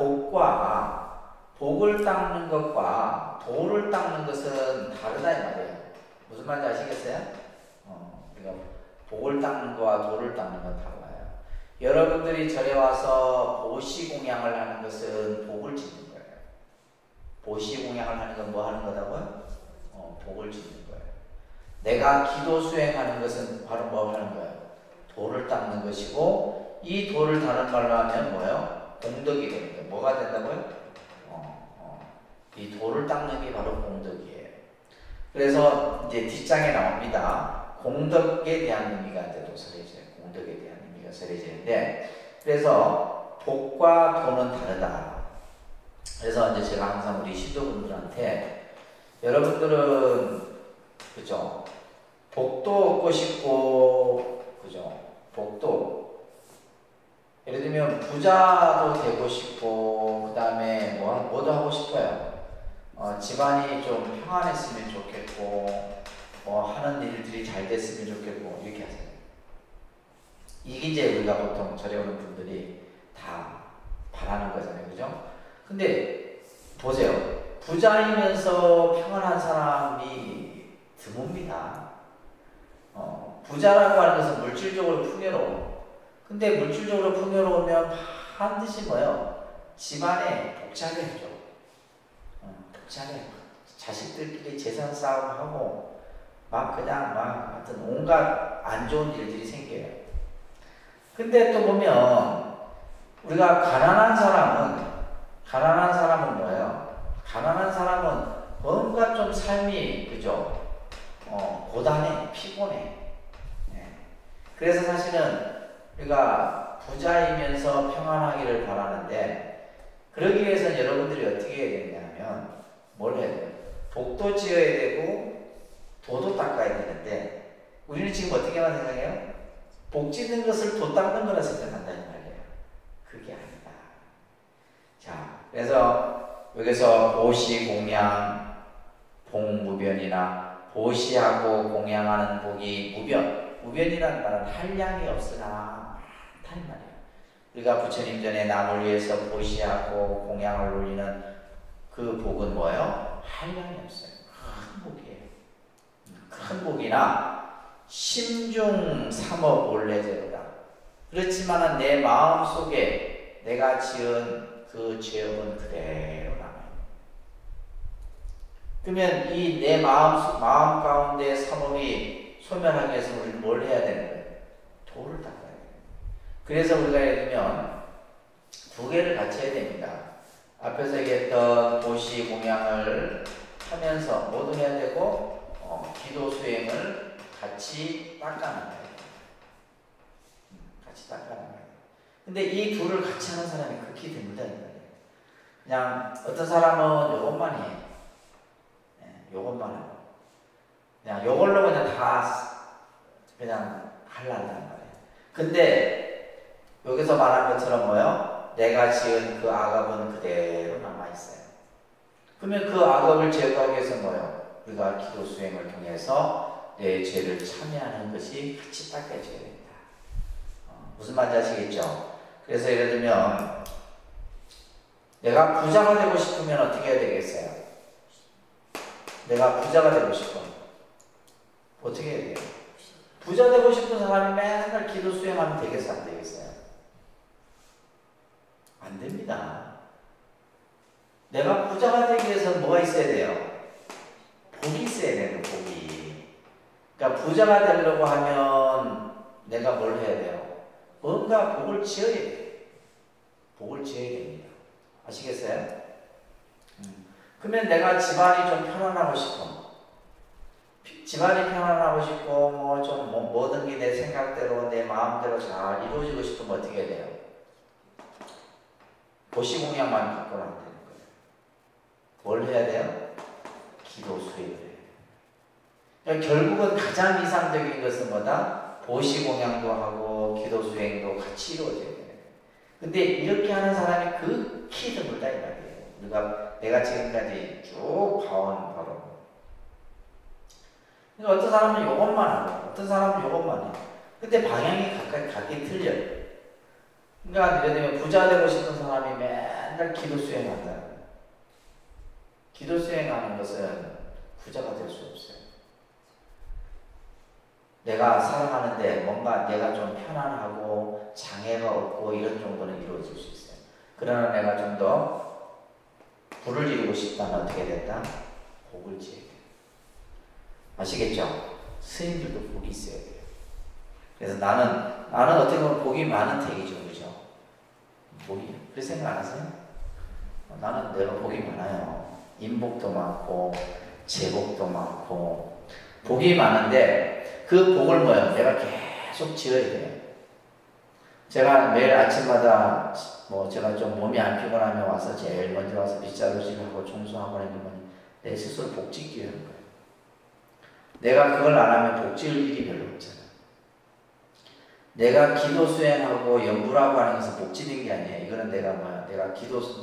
복을 닦는 것과 돌을 닦는 것은 다르다 이 말이에요. 무슨 말인지 아시겠어요? 우리가 복을 닦는 거와 돌을 닦는 건 달라요. 여러분들이 절에 와서 보시공양을 하는 것은 복을 짓는 거예요. 보시공양을 하는 건 뭐 하는 거다고요? 복을 짓는 거예요. 내가 기도 수행하는 것은 바로 뭐 하는 거예요? 돌을 닦는 것이고, 이 돌을 다른 말로 하면 뭐예요? 공덕이 되는 거예요. 뭐가 된다고요? 이 돌을 닦는 게 바로 공덕이에요. 그래서 이제 뒷장에 나옵니다. 공덕에 대한 의미가 이제 또 설해져요. 공덕에 대한 의미가 설해지는데, 그래서 복과 돈은 다르다. 그래서 이제 제가 항상 우리 신도분들한테 여러분들은 그죠? 복도 얻고 싶고 그죠? 복도 예를 들면 부자도 되고 싶고 그 다음에 뭐도 하고 싶어요. 집안이 좀 평안했으면 좋겠고 하는 일들이 잘 됐으면 좋겠고 이렇게 하세요. 이게 이제 우리가 보통 절에 오는 분들이 다 바라는 거잖아요. 그죠? 근데 보세요. 부자이면서 평안한 사람이 드뭅니다. 부자라고 하는 것은 물질적으로 풍요로워. 근데 물질적으로 풍요로우면 반드시 뭐예요? 집안에 복잡해 해줘. 복잡해. 자식들끼리 재산 싸움하고 하여튼 온갖 안 좋은 일들이 생겨요. 근데 또 보면 우리가 가난한 사람은 뭐예요? 가난한 사람은 뭔가 좀 삶이 그죠? 고단해, 피곤해. 네. 그래서 사실은 우리가 부자이면서 평안하기를 바라는데, 그러기 위해서는 여러분들이 어떻게 해야 되냐면 뭘 해야 돼요? 복도 지어야 되고 도도 닦아야 되는데, 우리는 지금 어떻게만 생각해요? 복 짓는 것을 도 닦는 거라 생각한다는 말이에요. 그게 아니다. 자, 그래서 여기서 보시공양, 복무변이나 보시하고 공양하는 복이 무변이라는 말은 한량이 없으나 많다는 말이에요. 우리가 부처님 전에 남을 위해서 보시하고 공양을 올리는 그 복은 뭐예요? 한량이 없어요. 큰 복이에요. 큰 복이나 심중 삼업 올래제로다. 그렇지만은 내 마음 속에 내가 지은 그 죄업은 그대로 남아요. 그러면 이 내 마음 가운데 삼업이 소멸하기 위해서 우리는 뭘 해야 되는 거예요? 도를 닦아야 돼요. 그래서 우리가 예를 들면 두 개를 같이 해야 됩니다. 앞에서 얘기했던 보시 공양을 하면서 뭐도 해야 되고 기도 수행을 같이 닦아나가야 돼요. 같이 닦아나가야 돼요. 근데 이 둘을 같이 하는 사람이 극히 드물다는 거예요. 그냥 어떤 사람은 요것만 해. 요것만 하고. 그냥 요걸로 그냥 그냥 하려는 말이에요. 근데 여기서 말한 것처럼 뭐요? 내가 지은 그 악업은 그대로 남아있어요. 그러면 그 악업을 제거하기 위해서 뭐요? 우리가 기도 수행을 통해서 내 죄를 참여하는 것이 같이 닦여져야 된다. 무슨 말인지 아시겠죠? 그래서 예를 들면 내가 부자가 되고 싶으면 어떻게 해야 되겠어요? 내가 부자가 되고 싶어. 어떻게 해야 돼요? 부자 되고 싶은 사람이 맨날 기도 수행하면 되겠어요? 안 되겠어요? 안 됩니다. 내가 부자가 되기 위해서 뭐가 있어야 돼요? 복이 있어야 돼요. 복이. 그러니까 부자가 되려고 하면 내가 뭘 해야 돼요? 뭔가 복을 지어야 돼요. 복을 지어야 됩니다. 아시겠어요? 그러면 내가 집안이 좀 편안하고 싶어. 집안이 편안하고 싶고 모든 게 내 생각대로 내 마음대로 잘 이루어지고 싶으면 어떻게 해야 돼요? 보시공양만 갖고는 안 되는 거예요. 뭘 해야 돼요? 기도 수행을 해야 돼요. 그러니까 결국은 가장 이상적인 것은 뭐다? 보시공양도 하고 기도 수행도 같이 이루어져야 돼요. 근데 이렇게 하는 사람이 극히 드물다 이 말이에요. 내가 지금까지 쭉 봐온 바로. 그러니까 어떤 사람은 이것만 하고 어떤 사람은 이것만 해요. 근데 방향이 각기 틀려요. 그러니까 예를 들면 부자 되고 싶은 사람이 맨날 기도 수행한다. 기도 수행하는 것은 부자가 될 수 없어요. 내가 살아가는데 뭔가 내가 좀 편안하고 장애가 없고 이런 정도는 이루어질 수 있어요. 그러나 내가 좀 더 부를 이루고 싶다면 어떻게 된다? 복을 지어야 돼요. 아시겠죠? 스님들도 복이 있어야 돼요. 그래서 나는 어떻게 보면 복이 많은 택이죠. 그죠? 복이. 그렇게 생각 안 하세요? 나는 내가 복이 많아요. 인복도 많고 재복도 많고 복이 많은데 그 복을 뭐예요? 내가 계속 지어야 돼요. 제가 매일 아침마다 제가 좀 몸이 안 피곤하면 와서 제일 먼저 와서 빗자루질하고 청소하고 하면 내 스스로 복 짓기 위한 거예요. 내가 그걸 안 하면 복 지을 일이 별로 없잖아요. 내가 기도 수행하고 연불하고 하는 것은 복 지는 게 아니에요. 이거는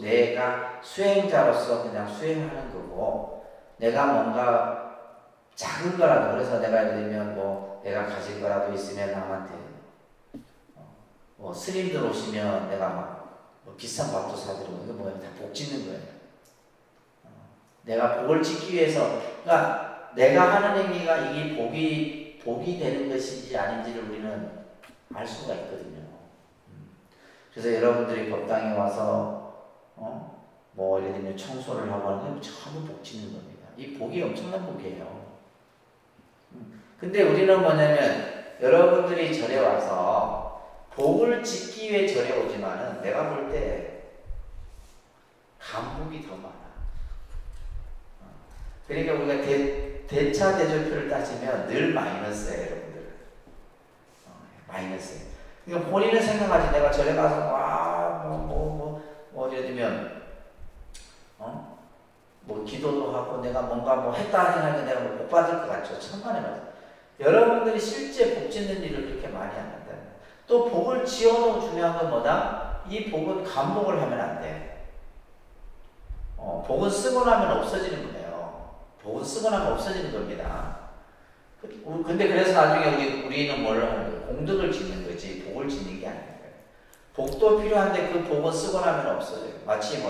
내가 수행자로서 그냥 수행하는 거고, 내가 뭔가 작은 거라도, 그래서 내가 예를 들면 내가 가진 거라도 있으면 남한테, 스님들 오시면 내가 비싼 밥도 사드리고, 이거 뭐예요? 다 복 짓는 거예요. 내가 복을 짓기 위해서, 그러니까 내가 하는 행위가 이게 복이 되는 것인지 아닌지를 우리는 알 수가 있거든요. 그래서 여러분들이 법당에 와서 예를 들면 청소를 하고 하는 게 전부 복 짓는 겁니다. 이 복이 엄청난 복이에요. 근데 우리는 뭐냐면 여러분들이 절에 와서 복을 짓기 위해 절에 오지만은 내가 볼 때 감복이 더 많아. 그러니까 우리가 대차 대조표를 따지면 늘 마이너스예요, 여러분들. 마이너스예요. 그러니까 본인은 생각하지, 내가 절에 가서 예를 들면 기도도 하고 내가 뭔가 했다 하긴 내가 복 받을 것 같죠. 천만에 맞아. 여러분들이 실제 복 짓는 일을 그렇게 많이 안 한다. 또 복을 지어도 중요한 건 뭐다? 이 복은 감복을 하면 안 돼. 복은 쓰고 나면 없어지는 거예요. 복은 쓰고 나면 없어지는 겁니다. 근데 그래서 나중에 우리는 뭘 하는 거예요? 공덕을 짓는 거지 복을 짓는 게 아니에요. 복도 필요한데 그 복은 쓰고 나면 없어져요. 마치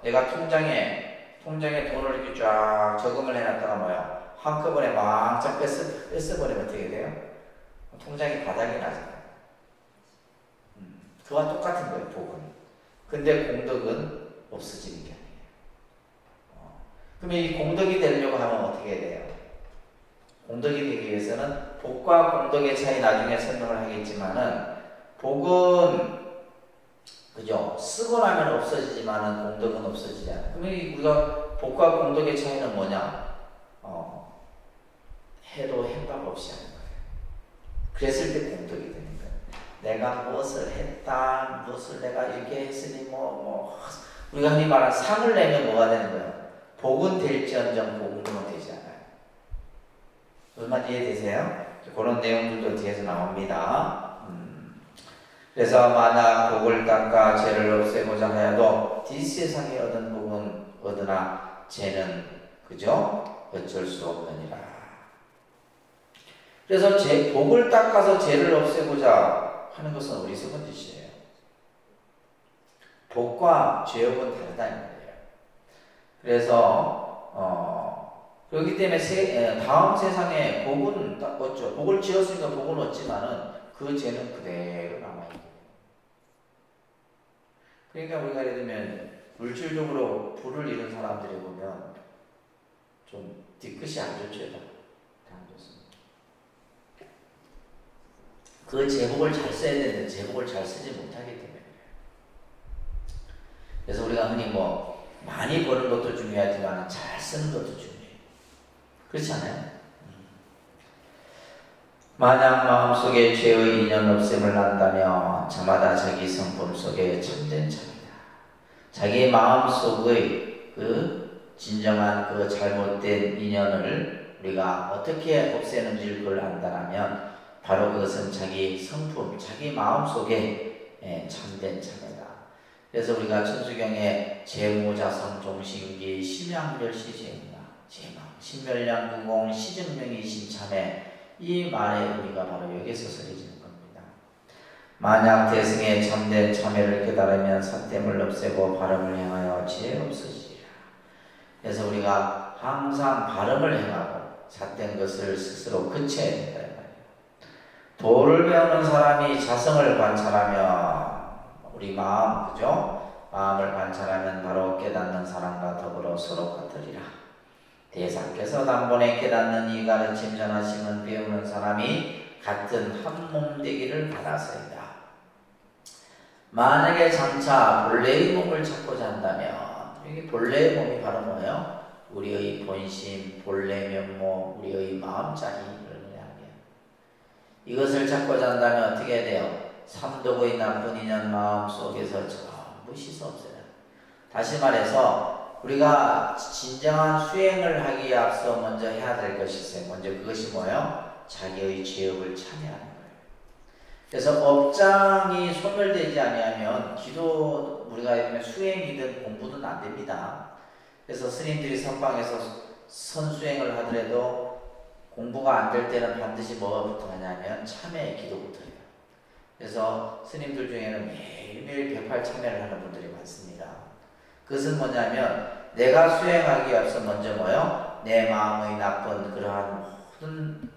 내가 통장에 돈을 이렇게 쫙 저금을 해놨다가 한꺼번에 왕창 뺐어버리면 어떻게 돼요? 통장이 바닥이 나잖아요. 그와 똑같은 거예요, 복은. 근데 공덕은 없어지는 게 아니에요. 그러면 이 공덕이 되려고 하면 어떻게 해야 돼요? 공덕이 되기 위해서는 복과 공덕의 차이 나중에 설명을 하겠지만은 복은 그죠? 쓰고 나면 없어지지만은 공덕은 없어지지 않아요. 그러면 우리가 복과 공덕의 차이는 뭐냐? 해도 행방 없이 하는 거예요. 그랬을 때 공덕이 되는 거예요. 내가 무엇을 했다, 무엇을 내가 이렇게 했으니 우리가 흔히 말하는 상을 내면 뭐가 되는 거예요? 복은 될지언정 공덕은 되지 않아요. 얼마 이해되세요? 그런 내용들도 뒤에서 나옵니다. 그래서 만약 복을 닦아 죄를 없애고자 하여도 뒷세상에 얻은 복은 얻으나 죄는 그죠? 어쩔 수 없느니라. 그래서 복을 닦아서 죄를 없애고자 하는 것은 어리석은 짓이에요. 복과 죄업은 다르다는 거예요. 그래서 그렇기 때문에 다음 세상에 복은 얻죠. 복을 지었으니까 복은 얻지만은 그 죄는 그대로 남아있어요. 그러니까 우리가 예를 들면 물질적으로 부를 잃은 사람들이 보면 좀 뒤끝이 안 좋죠. 안 좋습니다. 그 제복을 잘 써야 되는데 제복을 잘 쓰지 못하기 때문에. 그래서 우리가 흔히 뭐 많이 버는 것도 중요하지만 잘 쓰는 것도 중요해요. 그렇지 않아요? 만약 마음속에 죄의 인연 없음을 안다며 저마다 자기 성품 속에 참된 참이다. 자기 마음속의 그 진정한 그 잘못된 인연을 우리가 어떻게 없애는지를 그걸 안다면 바로 그것은 자기 성품, 자기 마음속에 참된 참이다. 그래서 우리가 천수경에 재무자성 종신기 심양멸시 재무다. 제망 신멸량구공 시증명이 신참에 이 말에 우리가 바로 여기서 서리지는 겁니다. 만약 대승에 참된 참회를 깨달으면 삿됨을 없애고 발음을 행하여 지혜 없으시리라. 그래서 우리가 항상 발음을 행하고 삿된 것을 스스로 그쳐야 된다. 도를 배우는 사람이 자성을 관찰하며 우리 마음, 그죠? 마음을 관찰하면 바로 깨닫는 사람과 더불어 서로 같으리라. 대사께서 단번에 깨닫는 이 가르침 전하심은 배우는 사람이 같은 한 몸 되기를 바라서이다. 만약에 장차 본래의 몸을 찾고자 한다면, 여기 본래의 몸이 바로 뭐예요? 우리의 본심, 본래 면모, 우리의 마음자리를 의미하며 이것을 찾고자 한다면 어떻게 해야 돼요? 삼독의 나쁜 인연 마음 속에서 전부 씻어 없애라. 다시 말해서 우리가 진정한 수행을 하기에 앞서 먼저 해야 될 것이 있어요. 먼저 그것이 뭐예요? 자기의 죄업을 참여하는 거예요. 그래서 업장이 소멸되지 아니하면 기도 우리가 수행이든 공부든 안 됩니다. 그래서 스님들이 선방에서 선수행을 하더라도 공부가 안 될 때는 반드시 뭐부터 하냐면 참회 기도부터 해요. 그래서 스님들 중에는 매일매일 108 참회를 하는 분들이 많습니다. 그것은 뭐냐면 내가 수행하기에 앞서 먼저 뭐요? 내 마음의 나쁜 그러한 모든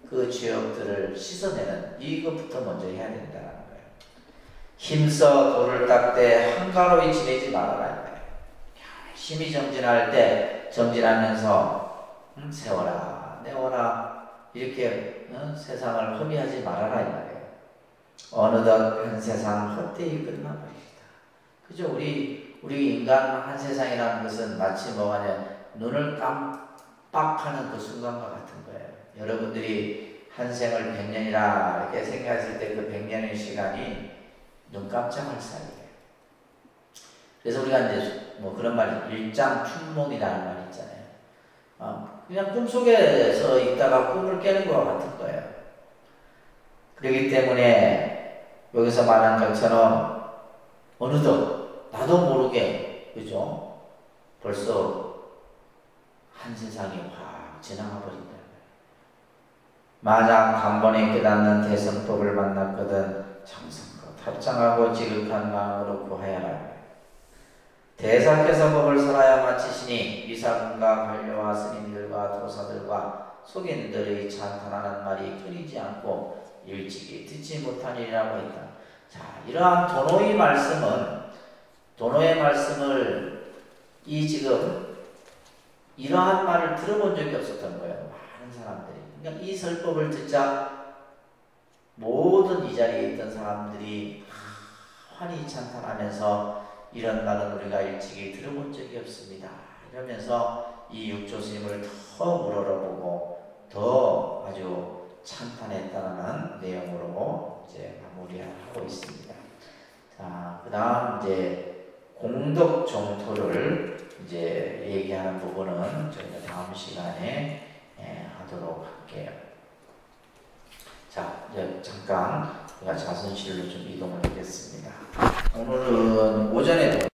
그 죄업들을 씻어내는 이것부터 먼저 해야 된다는 거예요. 힘써 돌을 닦되 한가로이 지내지 말아라. 열심히 정진할 때 정진하면서 세워라 내워라 이렇게 세상을 허비하지 말아라 이 말이에요. 어느덧 한 세상 헛되이 끝나버리겠다. 그죠? 우리 인간 한 세상이라는 것은 마치 뭐가냐 눈을 깜빡하는 그 순간과 같은 거예요. 여러분들이 한 생을 100년이라 이렇게 생각했을 때 그 100년의 시간이 눈 깜짝할 사이에요. 그래서 우리가 이제 뭐 그런 말 일장춘몽이라는 말이 있잖아요. 그냥 꿈속에서 있다가 꿈을 깨는 것과 같은 거예요. 그렇기 때문에 여기서 말한 것처럼 어느덧 나도 모르게 그죠? 벌써 한 세상이 확 지나가 버린다. 만약 단번에 깨닫는 대성법을 만났거든 정성껏 합장하고 지극한 마음으로 구하여라. 대사께서 법을 설하여 마치시니 미사군과 관료와 스님들과 도사들과 속인들의 찬탄하는 말이 끊이지 않고 일찍이 듣지 못하니라고 했다. 자, 이러한 도노의 말씀을 지금 이러한 말을 들어본 적이 없었던 거예요. 많은 사람들이. 그러니까 이 설법을 듣자 모든 이 자리에 있던 사람들이 환히 찬탄하면서 이런 말은 우리가 일찍이 들어본 적이 없습니다. 이러면서 이 육조스님을 더 우러러보고 더 아주 찬탄했다는 내용으로 이제 마무리하고 있습니다. 자, 그 다음 이제 공덕 정토를 이제 얘기하는 부분은 저희가 다음 시간에 하도록 할게요. 자, 이제 잠깐 제가 자선실로 좀 이동을 하겠습니다. 오늘은 오전에